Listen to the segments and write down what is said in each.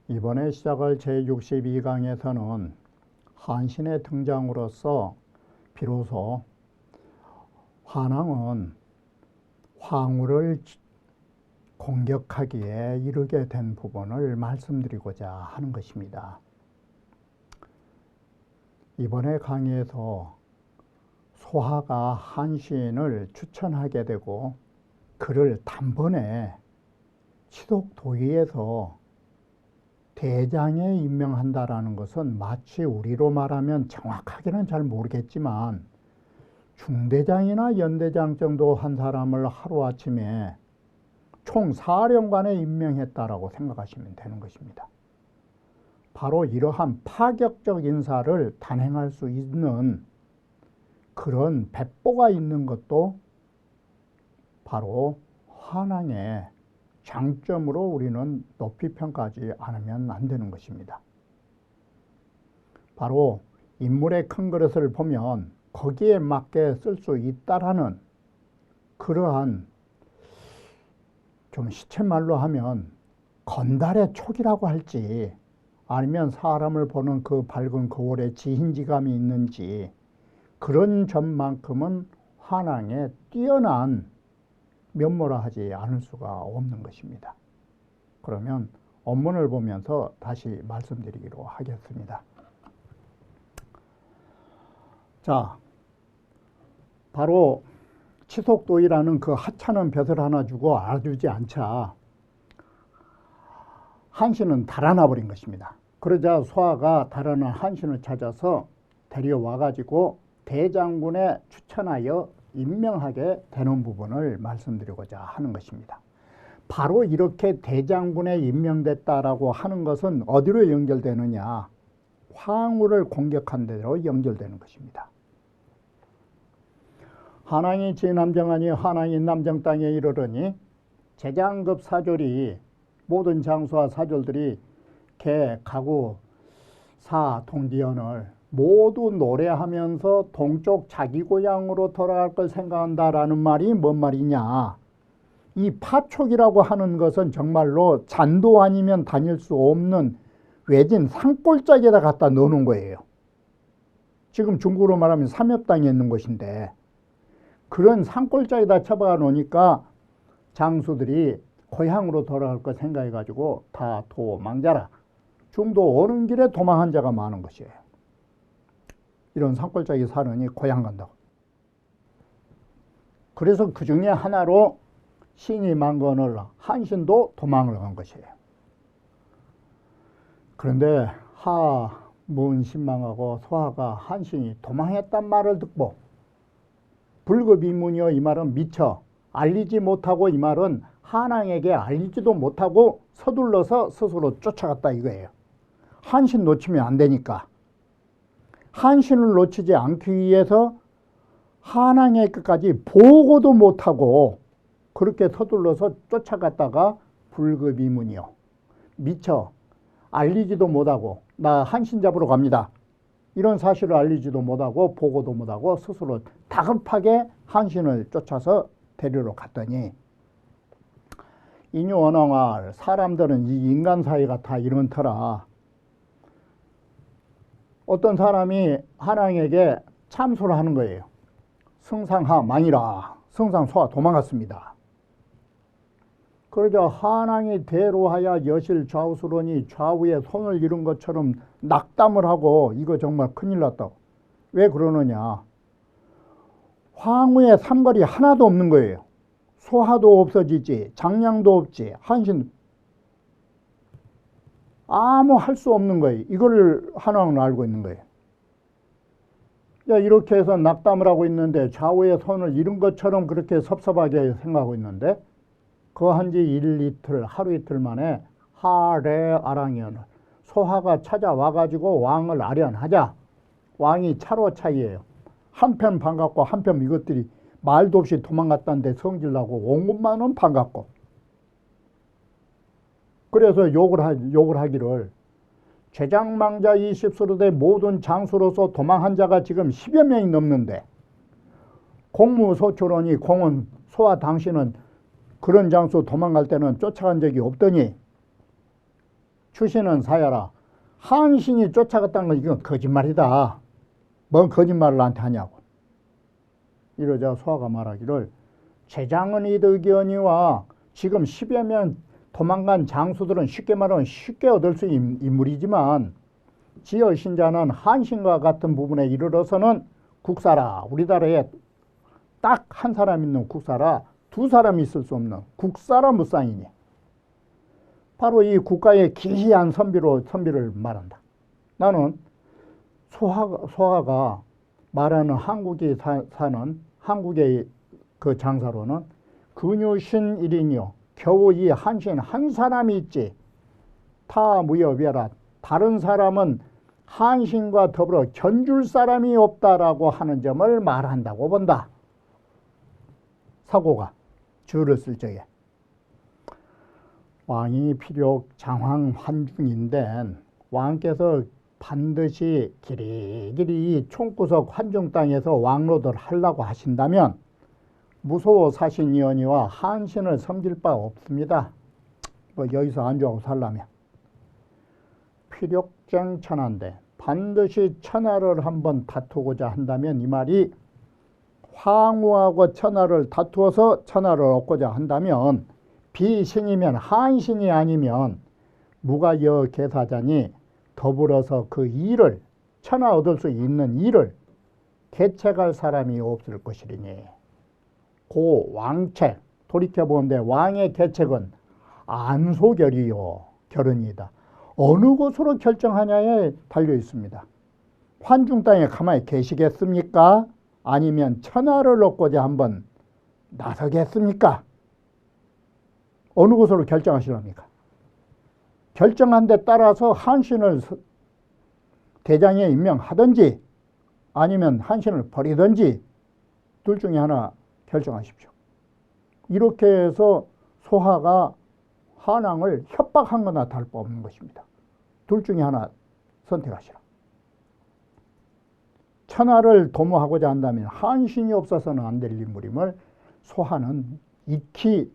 이번에 시작할 제62강에서는 한신의 등장으로서 비로소 환왕은 황후를 공격하기에 이르게 된 부분을 말씀드리고자 하는 것입니다. 이번에 강의에서 소하가 한신을 추천하게 되고 그를 단번에 치독도의에서 대장에 임명한다라는 것은 마치 우리로 말하면 정확하게는 잘 모르겠지만 중대장이나 연대장 정도 한 사람을 하루아침에 총사령관에 임명했다라고 생각하시면 되는 것입니다. 바로 이러한 파격적 인사를 단행할 수 있는 그런 배포가 있는 것도 바로 환왕의 장점으로 우리는 높이 평가하지 않으면 안 되는 것입니다. 바로 인물의 큰 그릇을 보면 거기에 맞게 쓸 수 있다라는 그러한 좀 시쳇말로 하면 건달의 촉이라고 할지 아니면 사람을 보는 그 밝은 거울에 지hin지감이 있는지 그런 점만큼은 환왕의 뛰어난 면모라 하지 않을 수가 없는 것입니다. 그러면 원문을 보면서 다시 말씀드리기로 하겠습니다. 자, 바로 치속도이라는 그 하찮은 벼슬 하나 주고 알아주지 않자 한신은 달아나 버린 것입니다. 그러자 소하가 달아난 한신을 찾아서 데려와 가지고 대장군에 추천하여 임명하게 되는 부분을 말씀드리고자 하는 것입니다. 바로 이렇게 대장군에 임명됐다라고 하는 것은 어디로 연결되느냐? 황후를 공격한 데로 연결되는 것입니다. 한왕이 진남정하니 한왕이 남정 땅에 이르러니 제장급 사졸이 모든 장수와 사졸들이 개, 가구, 사, 동지연을 모두 노래하면서 동쪽 자기 고향으로 돌아갈 걸 생각한다라는 말이 뭔 말이냐. 이 파촉이라고 하는 것은 정말로 잔도 아니면 다닐 수 없는 외진 산골짜기에다 갖다 넣어놓은 거예요. 지금 중국으로 말하면 삼엽당에 있는 곳인데 그런 산골짜기에다 쳐박아 놓으니까 장수들이 고향으로 돌아갈 걸 생각해가지고 다 도망자라. 중도 오는 길에 도망한 자가 많은 것이에요. 이런 산골짜기 사느니 고향 간다고. 그래서 그 중에 하나로 신이 만건을 한신도 도망을 간 것이에요. 그런데 하문 신망하고 소하가 한신이 도망했단 말을 듣고 불급이문이여 이 말은 미처 알리지 못하고 이 말은 한왕에게 알리지도 못하고 서둘러서 스스로 쫓아갔다 이거예요. 한신 놓치면 안 되니까. 한신을 놓치지 않기 위해서 한왕의 끝까지 보고도 못하고 그렇게 서둘러서 쫓아갔다가 불급이문이요. 미처 알리지도 못하고 나 한신 잡으러 갑니다. 이런 사실을 알리지도 못하고 보고도 못하고 스스로 다급하게 한신을 쫓아서 데리러 갔더니 인유언왕할 사람들은 이 인간 사이가 다 이런터라. 어떤 사람이 한왕에게 참소를 하는 거예요. 승상하 망이라. 승상소하 도망갔습니다. 그러자 한왕이 대로하여 여실 좌우스러니 좌우에 손을 이룬 것처럼 낙담을 하고 이거 정말 큰일 났다고. 왜 그러느냐. 황후의 삼거리 하나도 없는 거예요. 소하도 없어지지 장량도 없지 한신 아무 할 수 없는 거예요. 이걸 한왕은 알고 있는 거예요. 야, 이렇게 해서 낙담을 하고 있는데 좌우에 손을 이룬 것처럼 그렇게 섭섭하게 생각하고 있는데 그 한지 이틀 하루 이틀 만에 하래 아랑이언을 소하가 찾아와가지고 왕을 아련하자. 왕이 차로 차이예요. 한편 반갑고 한편 이것들이 말도 없이 도망갔다는데 성질나고 온 것만은 반갑고 그래서 욕을 하기를 제장망자 20수로대 모든 장수로서 도망한 자가 지금 10여 명이 넘는데 공무소초론이 공은 소와 당신은 그런 장수 도망갈 때는 쫓아간 적이 없더니 주시는 사야라. 한신이 쫓아갔다는 건 이건 거짓말이다. 뭔 거짓말을 나한테 하냐고. 이러자 소하가 말하기를 재장은 이득이거니와 지금 10여 명 도망간 장수들은 쉽게 말하면 쉽게 얻을 수 있는 인물이지만 지어 신자는 한신과 같은 부분에 이르러서는 국사라. 우리나라에 딱 한 사람 있는 국사라. 두 사람이 있을 수 없는 국사라 무쌍이니. 바로 이 국가의 기이한 선비를 말한다. 나는 소하가 말하는 한국이 사는 한국의 그 장사로는 근유신 일이니요. 겨우 이 한신 한 사람이 있지. 타 무여비라. 다른 사람은 한신과 더불어 견줄 사람이 없다라고 하는 점을 말한다고 본다. 사고가 주를 쓸 적에. 왕이 필요 장황 환중인데 왕께서 반드시 길이길이 이 총구석 환중 땅에서 왕로들 하려고 하신다면 무소호 사신이언이와 한신을 섬길 바 없습니다. 뭐 여기서 안주하고 살라면. 필욕쟁 천하인데 반드시 천하를 한번 다투고자 한다면 이 말이 황후하고 천하를 다투어서 천하를 얻고자 한다면 비신이면 한신이 아니면 무가여 계사자니 더불어서 그 일을 천하 얻을 수 있는 일을 개책할 사람이 없을 것이리니 고 왕책 돌이켜보는데 왕의 계책은 안소결이요 결은이다. 어느 곳으로 결정하냐에 달려 있습니다. 환중 땅에 가만히 계시겠습니까? 아니면 천하를 얻고자 한번 나서겠습니까? 어느 곳으로 결정하시렵니까? 결정한 데 따라서 한신을 대장에 임명하든지 아니면 한신을 버리든지 둘 중에 하나 결정하십시오. 이렇게 해서 소하가 한왕을 협박한 거나 다를바없는 것입니다. 둘 중에 하나 선택하시라. 천하를 도모하고자 한다면 한신이 없어서는 안 될 인물임을 소하는 익히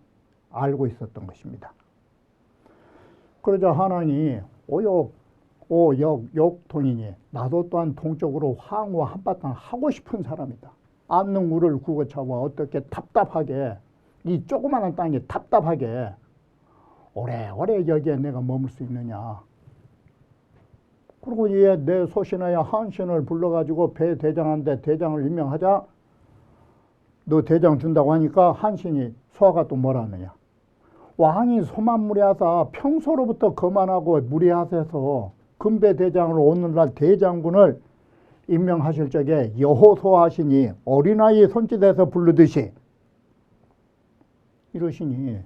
알고 있었던 것입니다. 그러자 한왕이 욕통이니 나도 또한 동쪽으로 황후와 한바탕 하고 싶은 사람이다. 안능우를 구거차와 어떻게 답답하게 이 조그마한 땅에 답답하게 오래오래 여기에 내가 머물 수 있느냐. 그리고 얘 내 소신하여 한신을 불러가지고 배 대장한테 대장을 임명하자. 너 대장 준다고 하니까 한신이 소하가 또 뭐라 하느냐. 왕이 소만무리하사 평소로부터 거만하고 무리하셔서 금배 대장으로 오늘날 대장군을 임명하실 적에 여호소하시니 어린아이 손짓에서 부르듯이 이러시니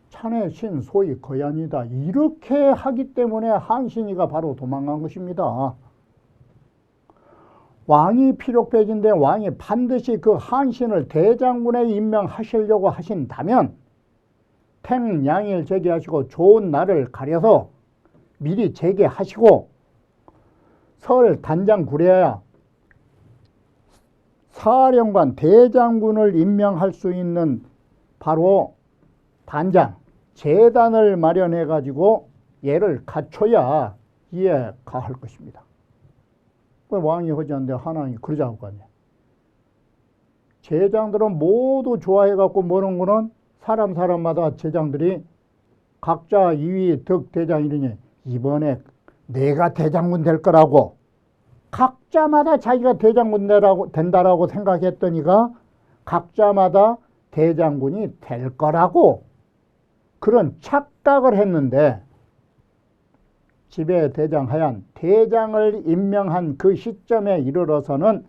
찬의 신 소위 거ян이다. 이렇게 하기 때문에 한신이가 바로 도망간 것입니다. 왕이 필요백인데 왕이 반드시 그 한신을 대장군에 임명하시려고 하신다면 탱양일 제기하시고 좋은 날을 가려서 미리 제기하시고 설 단장 구려야 사령관 대장군을 임명할 수 있는 바로 단장 재단을 마련해 가지고 얘를 갖춰야 이해 가할 것입니다. 왕이 허지한데 하나님이 그러자고 가냐. 제장들은 모두 좋아해 갖고 뭐는 거는 사람마다 제장들이 각자 2위 득 대장 이러니 이번에 내가 대장군 될 거라고 각자마다 자기가 대장군 된다라고 생각했더니가 각자마다 대장군이 될 거라고 그런 착각을 했는데 지배 대장하얀 대장을 임명한 그 시점에 이르러서는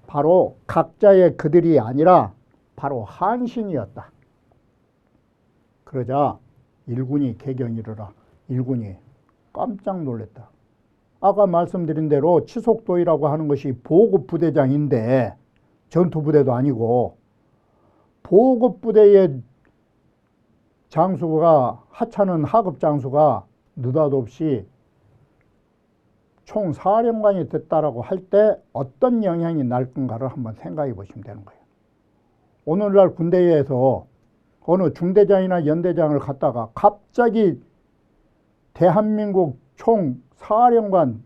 바로 각자의 그들이 아니라 바로 한신이었다. 그러자 일군이 개경이르라. 일군이 깜짝 놀랐다. 아까 말씀드린 대로 치속도이라고 하는 것이 보급부대장인데 전투부대도 아니고 보급부대의 장수가 하찮은 하급장수가 느닷없이 총사령관이 됐다라고 할 때 어떤 영향이 날 건가를 한번 생각해 보시면 되는 거예요. 오늘날 군대에서 어느 중대장이나 연대장을 갖다가 갑자기 대한민국 총 사령관으로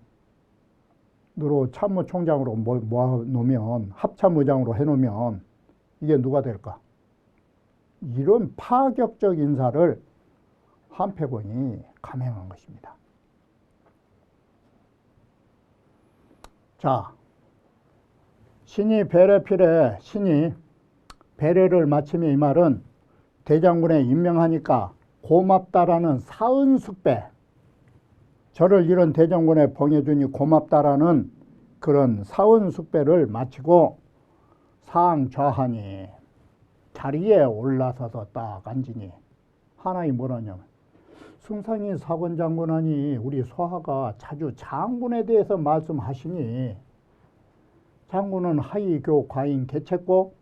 참모총장으로 모아놓으면, 합참의장으로 해놓으면 이게 누가 될까? 이런 파격적 인사를 한패권이 감행한 것입니다. 자, 신이 배례필에 신이 배례를 마치며 이 말은 대장군에 임명하니까 고맙다라는 사은숙배, 저를 이런 대장군에 봉해주니 고맙다라는 그런 사은숙배를 마치고 상좌하니, 자리에 올라서서 딱 앉으니 하나이 뭐라냐면, 승상이 사권 장군하니 우리 소하가 자주 장군에 대해서 말씀하시니, 장군은 하이교 과인 개책고,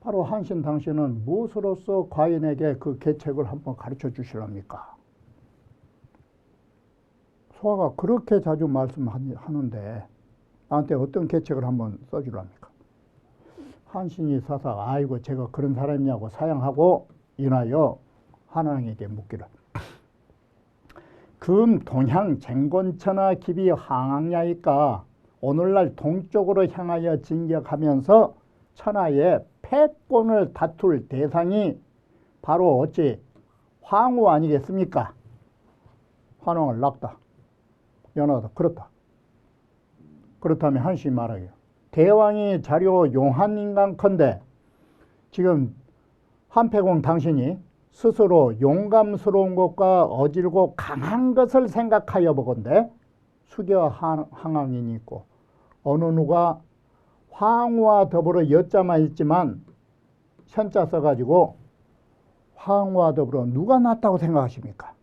바로 한신 당신은 무엇으로서 과인에게 그 개책을 한번 가르쳐 주시랍니까? 소하가 그렇게 자주 말씀하는데 나한테 어떤 개책을 한번 써주랍니까? 한신이 사사, 아이고 제가 그런 사람이냐고 사양하고 인하여 한왕에게 묻기를, 금 동향 쟁곤천하 기비 항항야이까, 오늘날 동쪽으로 향하여 진격하면서 천하의 패권을 다툴 대상이 바로 어찌 황후 아니겠습니까? 환왕을 낳다. 연하다. 그렇다. 그렇다면 한시 말하기요, 대왕이 자료 용한 인간컨대 지금 한패공 당신이 스스로 용감스러운 것과 어질고 강한 것을 생각하여 보건대, 수겨 항왕인이 있고 어느 누가 황후와 더불어 여자만 있지만 현자 써가지고 황후와 더불어 누가 낫다고 생각하십니까?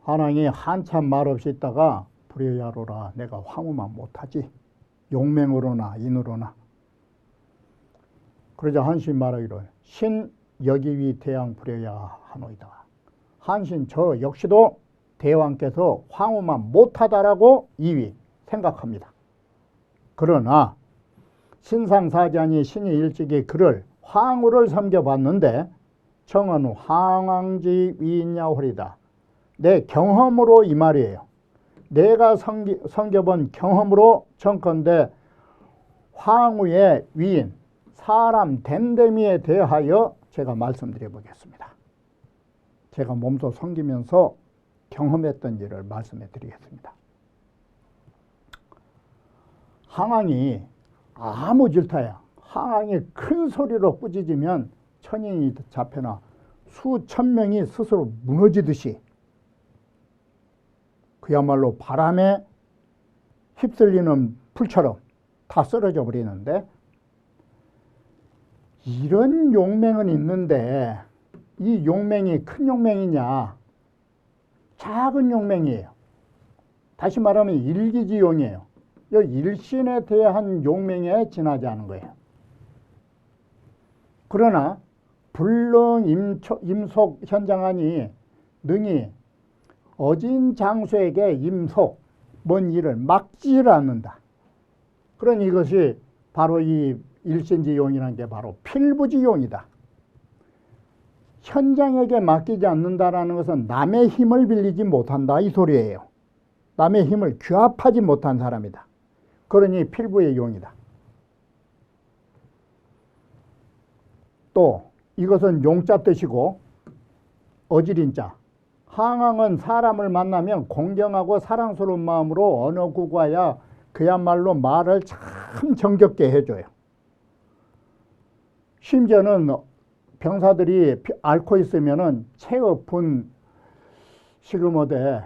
한왕이 한참 말없이 있다가, 불여야로라, 내가 황후만 못하지 용맹으로나 인으로나. 그러자 한신 말하기를, 신 여기위 대왕 불여야 하노이다. 한신 저 역시도 대왕께서 황후만 못하다라고 이위 생각합니다. 그러나 신상사자니 신이 일찍이 그를 황후를 섬겨봤는데 청은 황왕지 위인야홀이다. 내 경험으로 이 말이에요. 내가 섬겨본 경험으로 청컨대 황후의 위인, 사람 됨됨이에 대하여 제가 말씀드려 보겠습니다. 제가 몸소 섬기면서 경험했던 일을 말씀해 드리겠습니다. 항왕이 아무 질타야, 항왕이 큰 소리로 꾸짖으면 천인이 잡혀나 수천 명이 스스로 무너지듯이 그야말로 바람에 휩쓸리는 풀처럼 다 쓰러져 버리는데, 이런 용맹은 있는데 이 용맹이 큰 용맹이냐, 작은 용맹이에요. 다시 말하면 일기지용이에요. 이 일신에 대한 용맹에 지나지 않은 거예요. 그러나 불능 임속 현장하니 능히 어진 장수에게 임속, 뭔 일을 막지를 않는다. 그러니 이것이 바로 이 일신지용이라는 게 바로 필부지용이다. 현장에게 맡기지 않는다라는 것은 남의 힘을 빌리지 못한다 이 소리예요. 남의 힘을 규합하지 못한 사람이다. 그러니 필부의 용이다. 또 이것은 용자 뜻이고 어지린자. 항왕은 사람을 만나면 공경하고 사랑스러운 마음으로 언어구가야 그야말로 말을 참 정겹게 해줘요. 심지어는 병사들이 앓고 있으면은 체업분 시그모대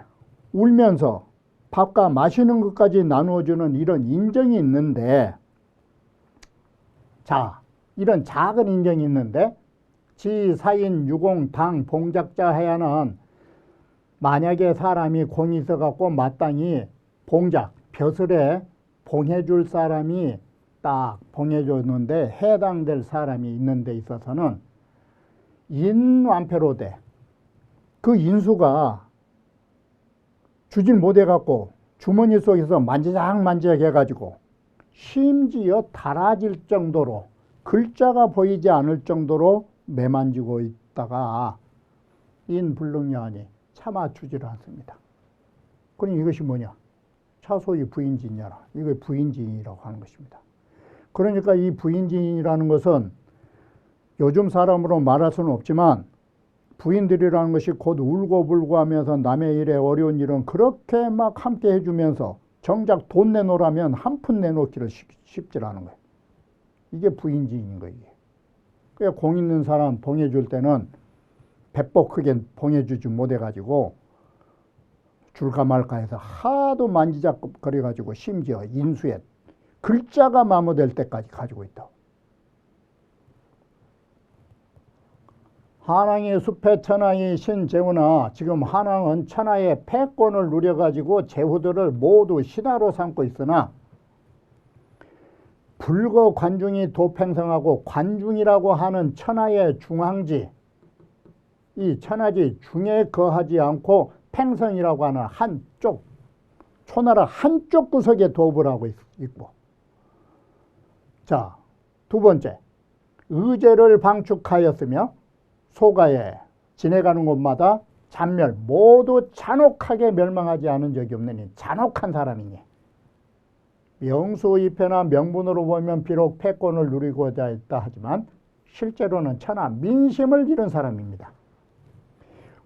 울면서 밥과 마시는 것까지 나누어주는 이런 인정이 있는데, 자, 이런 작은 인정이 있는데 지사인 유공 당 봉작자 하야는 만약에 사람이 공이 있어갖고 마땅히 봉작, 벼슬에 봉해줄 사람이 딱 봉해줬는데 해당될 사람이 있는 데 있어서는 인완패로돼. 그 인수가 주질 못해갖고 주머니 속에서 만지작 해가지고 심지어 달아질 정도로 글자가 보이지 않을 정도로 매만지고 있다가 인불능여하니 참아주지를 않습니다. 그럼 이것이 뭐냐? 차소의 부인진이라. 이거 부인진이라고 하는 것입니다. 그러니까 이 부인진이라는 것은 요즘 사람으로 말할 수는 없지만 부인들이라는 것이 곧 울고불고 하면서 남의 일에 어려운 일은 그렇게 막 함께 해주면서 정작 돈 내놓으라면 한 푼 내놓기를 쉽지 않은 거예요. 이게 부인지인 거예요. 그래 공 있는 사람 봉해줄 때는 배꼽 크게 봉해주지 못해가지고 줄까 말까 해서 하도 만지작거려가지고 심지어 인수에 글자가 마모될 때까지 가지고 있다. 한왕의 숲에 천하의 신제후나 지금 한왕은 천하의 패권을 누려가지고 제후들을 모두 신하로 삼고 있으나 불거 관중이 도팽성하고 관중이라고 하는 천하의 중앙지, 이 천하지 중에 거하지 않고 팽성이라고 하는 한쪽, 초나라 한쪽 구석에 도읍을 하고 있고, 자, 두 번째, 의제를 방축하였으며 소가에 지내가는 곳마다 잔멸, 모두 잔혹하게 멸망하지 않은 적이 없느니 잔혹한 사람이니 명수이패나 명분으로 보면 비록 패권을 누리고자 했다 하지만 실제로는 천하 민심을 잃은 사람입니다.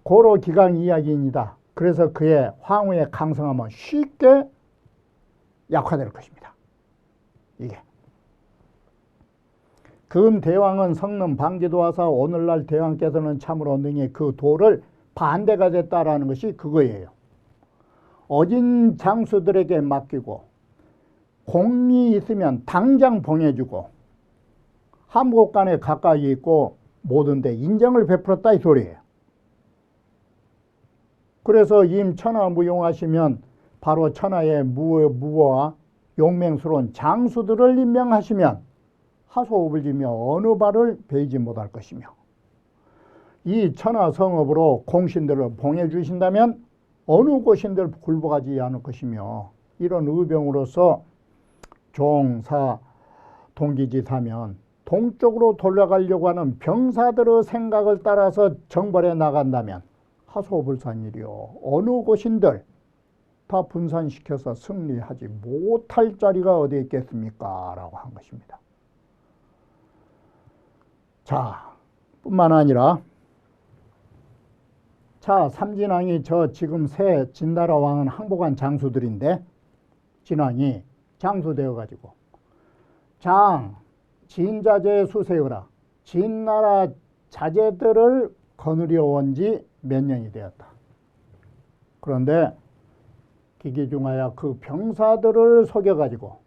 고로 기강 이야기입니다. 그래서 그의 황후의 강성함은 쉽게 약화될 것입니다. 이게 금 대왕은 성능 방지도 하사 오늘날 대왕께서는 참으로 능히 그 도를 반대가 됐다라는 것이 그거예요. 어진 장수들에게 맡기고 공이 있으면 당장 봉해주고 한복간에 가까이 있고 모든 데 인정을 베풀었다 이 소리예요. 그래서 임천하무용하시면 바로 천하의 무어와 용맹스러운 장수들을 임명하시면 하소업을 지며 어느 발을 베이지 못할 것이며 이 천하성업으로 공신들을 봉해주신다면 어느 고신들 굴복하지 않을 것이며 이런 의병으로서 종사 동기지사면 동쪽으로 돌아가려고 하는 병사들의 생각을 따라서 정벌해 나간다면 하소불산일이요 어느 고신들 다 분산시켜서 승리하지 못할 자리가 어디 있겠습니까? 라고 한 것입니다. 자, 뿐만 아니라 자, 삼진왕이 저 지금 새 진나라 왕은 항복한 장수들인데 진왕이 장수되어 가지고 장, 진자제 수세여라 진나라 자제들을 거느려 온 지 몇 년이 되었다. 그런데 기기중하야 그 병사들을 속여 가지고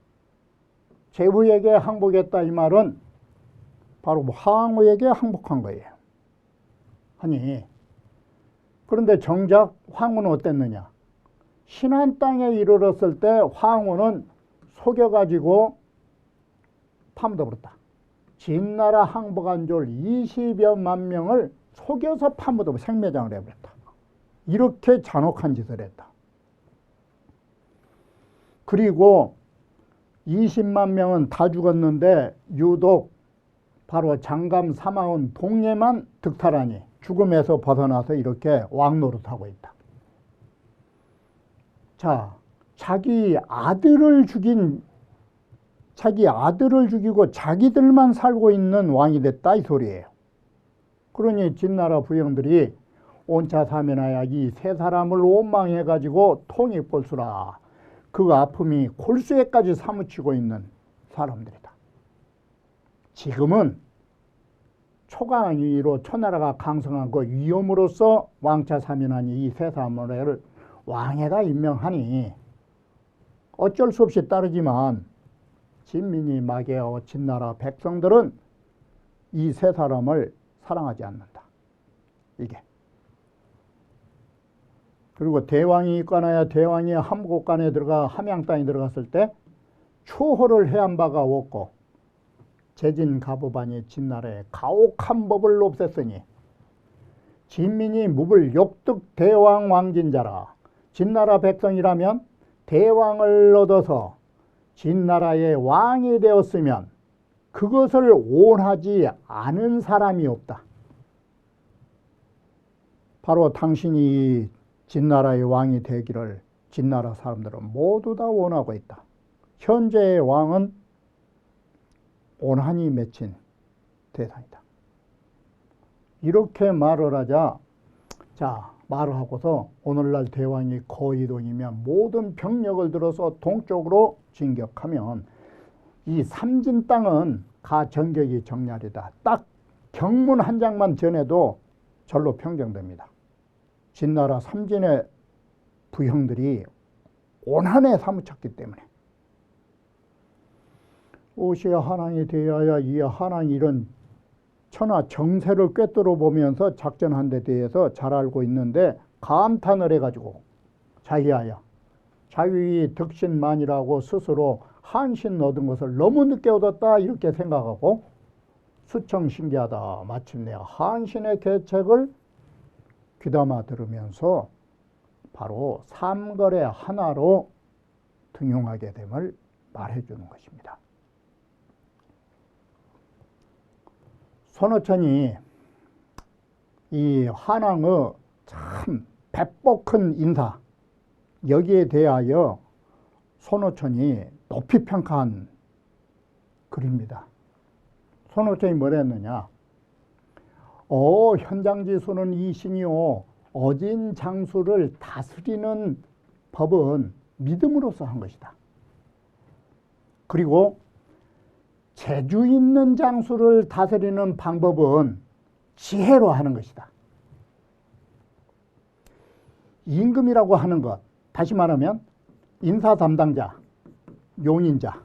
제후에게 항복했다 이 말은 바로 황후에게 항복한 거예요. 아니 그런데 정작 황후는 어땠느냐? 신안 땅에 이르렀을 때 황후는 속여가지고 파묻어버렸다. 진나라 항복한 줄 20여만 명을 속여서 파묻어 생매장을 해버렸다. 이렇게 잔혹한 짓을 했다. 그리고 20만 명은 다 죽었는데 유독 바로 장감 사마운 동예만 득탈하니 죽음에서 벗어나서 이렇게 왕노릇하고 있다. 자, 자기 아들을 죽이고 자기들만 살고 있는 왕이 됐다 이 소리예요. 그러니 진나라 부영들이 온차사면하여 이 세 사람을 원망해가지고 통일볼수라 그 아픔이 골수에까지 사무치고 있는 사람들이다. 지금은 초강위로 초나라가 강성한 그 위험으로서 왕차사면하니 이 세 사람을 왕에다 임명하니 어쩔 수 없이 따르지만 진민이 마계하고 진나라 백성들은 이 세 사람을 사랑하지 않는다. 이게. 그리고 대왕이 있거나 대왕이 함곡간에 들어가 함양 땅에 들어갔을 때 추호를 해한 바가 없고 제진가보반이 진나라의 가혹한 법을 없앴으니 진민이 묵을 욕득 대왕 왕진자라. 진나라 백성이라면 대왕을 얻어서 진나라의 왕이 되었으면 그것을 원하지 않은 사람이 없다. 바로 당신이 진나라의 왕이 되기를 진나라 사람들은 모두 다 원하고 있다. 현재의 왕은 원한이 맺힌 대상이다. 이렇게 말을 하자, 자, 말을 하고서 오늘날 대왕이 거의동이면 모든 병력을 들어서 동쪽으로 진격하면 이 삼진 땅은 가 전격이 정렬이다. 딱 경문 한 장만 전해도 절로 평정됩니다. 진나라 삼진의 부형들이 원한에 사무쳤기 때문에 오시아 한왕이 되어야 이 한왕이 이런 천하 정세를 꿰뚫어 보면서 작전한 데 대해서 잘 알고 있는데 감탄을 해가지고 자기야야 자유의 득신만이라고 스스로 한신 얻은 것을 너무 늦게 얻었다 이렇게 생각하고 수청신기하다. 마침내 한신의 계책을 귀담아 들으면서 바로 삼거래 하나로 등용하게 됨을 말해주는 것입니다. 손오천이 이 한왕의 참 배꼽 큰 인사 여기에 대하여 손오천이 높이 평가한 글입니다. 손오천이 뭐라 했느냐. 현장지수는 이신이요 어진 장수를 다스리는 법은 믿음으로써 한 것이다. 그리고 재주 있는 장수를 다스리는 방법은 지혜로 하는 것이다. 임금이라고 하는 것, 다시 말하면 인사 담당자, 용인자,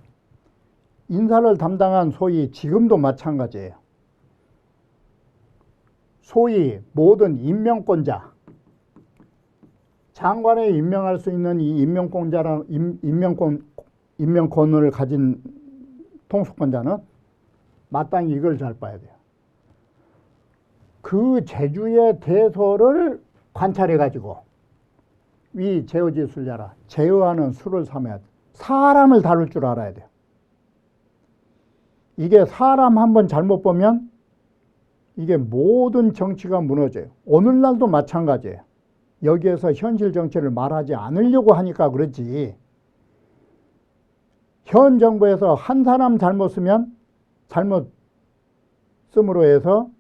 인사를 담당한 소위 지금도 마찬가지예요. 소위 모든 임명권자, 장관에 임명할 수 있는 이 임명권을 가진 통수권자는 마땅히 이걸 잘 봐야 돼요. 그 제주의 대소를 관찰해가지고 위 제어지 술자라 제어하는 수를 삼아야 돼. 사람을 다룰 줄 알아야 돼요. 이게 사람 한번 잘못 보면 이게 모든 정치가 무너져요. 오늘날도 마찬가지예요. 여기에서 현실 정치를 말하지 않으려고 하니까 그렇지. 현 정부에서 한 사람 잘못 쓰면 잘못 씀으로 해서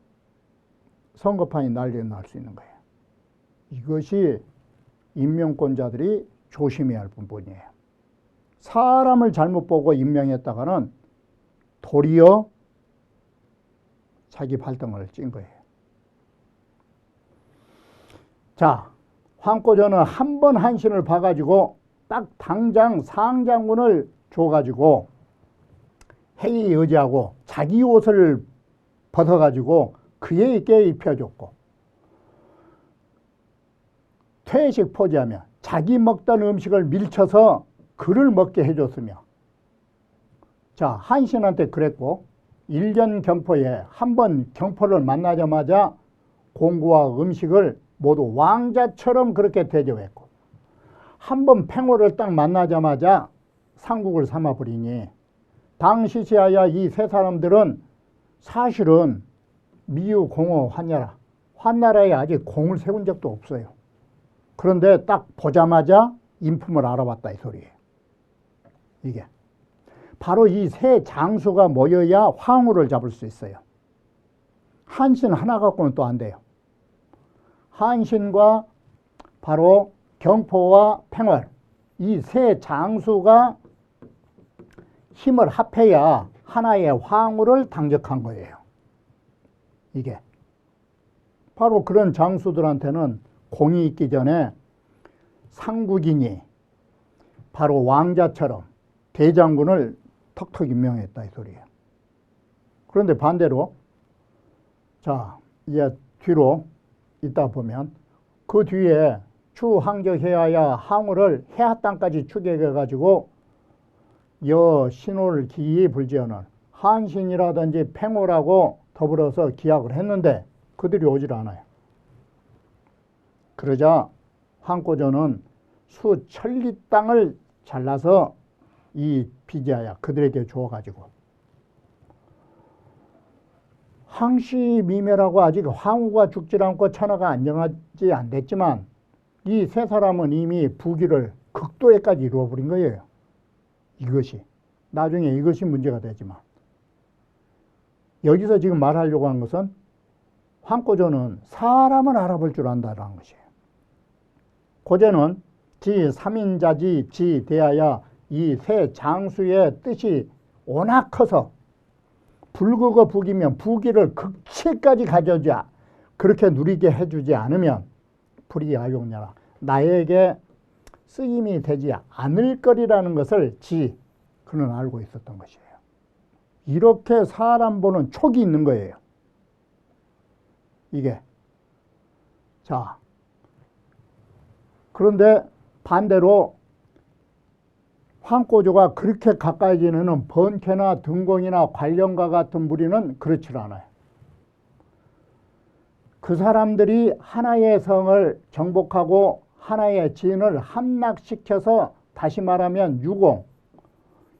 선거판이 난리 날 수 있는 거예요. 이것이 임명권자들이 조심해야 할 부분이에요. 사람을 잘못 보고 임명했다가는 도리어 자기 발등을 찐 거예요. 자, 황꼬전은 한 번 한신을 봐가지고 딱 당장 상장군을 줘가지고 회의에 의지하고 자기 옷을 벗어가지고 그에게 입혀줬고 퇴식 포지하며 자기 먹던 음식을 밀쳐서 그를 먹게 해줬으며 자 한신한테 그랬고 일견 경포에 한 번 경포를 만나자마자 공구와 음식을 모두 왕자처럼 그렇게 대접했고 한 번 팽호를 딱 만나자마자 상국을 삼아버리니 당시시하야 이 세 사람들은 사실은 미유 공호 환나라 환나라에 아직 공을 세운 적도 없어요. 그런데 딱 보자마자 인품을 알아봤다 이 소리예요. 이게 바로 이 세 장수가 모여야 황후를 잡을 수 있어요. 한신 하나 갖고는 또 안 돼요. 한신과 바로 경포와 팽월 이 세 장수가 힘을 합해야 하나의 황후를 당적한 거예요. 이게 바로 그런 장수들한테는 공이 있기 전에 상국인이 바로 왕자처럼 대장군을 턱턱 임명했다 이 소리예요. 그런데 반대로 자 이제 뒤로 있다 보면 그 뒤에 추항적해야 항우를 해하 땅까지 추격해 가지고 여 신호를 기이불지어는 한신이라든지 팽호라고 더불어서 기약을 했는데 그들이 오질 않아요. 그러자 황꼬전은 수천리 땅을 잘라서 이 비지하야 그들에게 주어가지고 항시미멸하고 아직 황후가 죽질 않고 천하가 안정하지 않됐지만 이 세 사람은 이미 부귀를 극도에까지 이루어버린 거예요. 이것이. 나중에 이것이 문제가 되지만. 여기서 지금 말하려고 한 것은 황고조는 사람을 알아볼 줄 안다는 것이에요. 고제는 지 삼인자지 지 대하여 이 세 장수의 뜻이 워낙 커서 불극의 부귀면 부귀를 극치까지 가져자 그렇게 누리게 해주지 않으면 불이야용냐라 나에게 쓰임이 되지 않을 거리라는 것을 그는 알고 있었던 것이에요. 이렇게 사람 보는 촉이 있는 거예요. 이게. 자, 그런데 반대로 황고조가 그렇게 가까이 지내는 번쾌나 등공이나 관련과 같은 무리는 그렇지 않아요. 그 사람들이 하나의 성을 정복하고 하나의 진을 함락시켜서 다시 말하면 유공,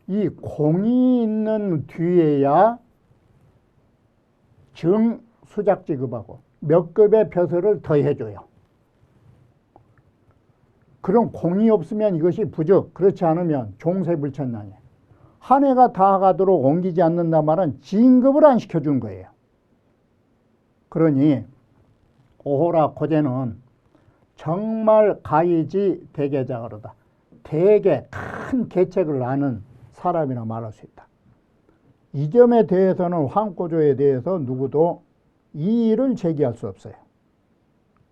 이 공이 있는 뒤에야 정수작지급하고 몇 급의 벼슬을 더해줘요. 그런 공이 없으면 이것이 부적, 그렇지 않으면 종세불천난이에요. 한 해가 다 가도록 옮기지 않는다 말은 진급을 안 시켜준 거예요. 그러니 오호라 고제는 정말 가이지 대계자가로다. 대계 큰 계책을 아는 사람이라 말할 수 있다. 이 점에 대해서는 황고조에 대해서 누구도 이의를 제기할 수 없어요.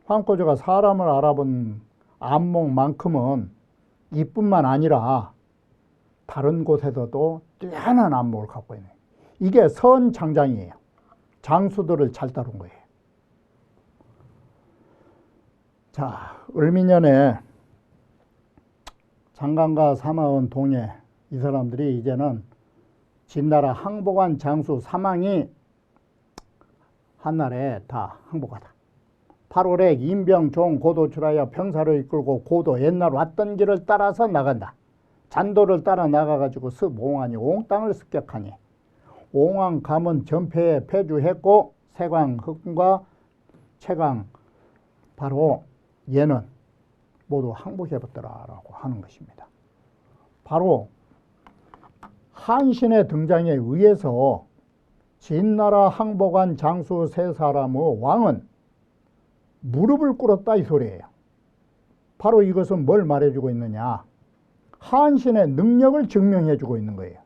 황고조가 사람을 알아본 안목만큼은 이뿐만 아니라 다른 곳에서도 뛰어난 안목을 갖고 있는, 이게 선장장이에요. 장수들을 잘 따른 거예요. 자, 을미년에 장강과 사마원 동해 이 사람들이 이제는 진나라 항복한 장수 사망이 한날에 다 항복하다. 8월에 인병종 고도출하여 병사를 이끌고 고도 옛날 왔던 길을 따라서 나간다. 잔도를 따라 나가가지고 습옹안이 옹땅을 습격하니 옹안 감은 전패에 패주했고 세광 흑과 최강 바로 얘는 모두 항복해봤더라라고 하는 것입니다. 바로 한신의 등장에 의해서 진나라 항복한 장수 세 사람의 왕은 무릎을 꿇었다 이 소리예요. 바로 이것은 뭘 말해주고 있느냐, 한신의 능력을 증명해주고 있는 거예요.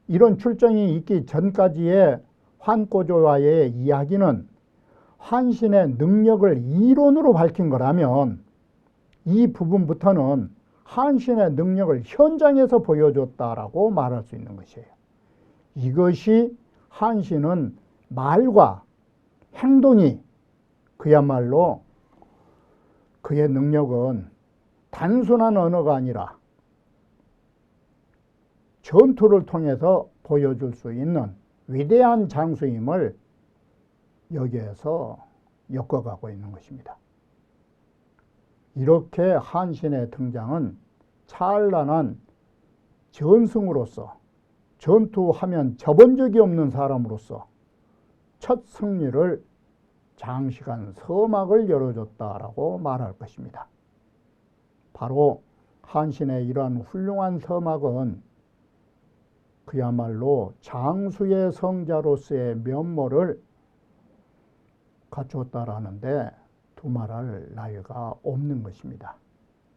이런 출정이 있기 전까지의 황고조와의 이야기는 한신의 능력을 이론으로 밝힌 거라면 이 부분부터는 한신의 능력을 현장에서 보여줬다라고 말할 수 있는 것이에요. 이것이 한신은 말과 행동이 그야말로 그의 능력은 단순한 언어가 아니라 전투를 통해서 보여줄 수 있는 위대한 장수임을 여기에서 엮어가고 있는 것입니다. 이렇게 한신의 등장은 찬란한 전승으로서, 전투하면 져본 적이 없는 사람으로서 첫 승리를 장식한 서막을 열어줬다라고 말할 것입니다. 바로 한신의 이러한 훌륭한 서막은 그야말로 장수의 성자로서의 면모를 갖추었다라는데 두말할 나위가 없는 것입니다.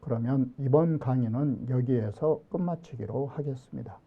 그러면 이번 강의는 여기에서 끝마치기로 하겠습니다.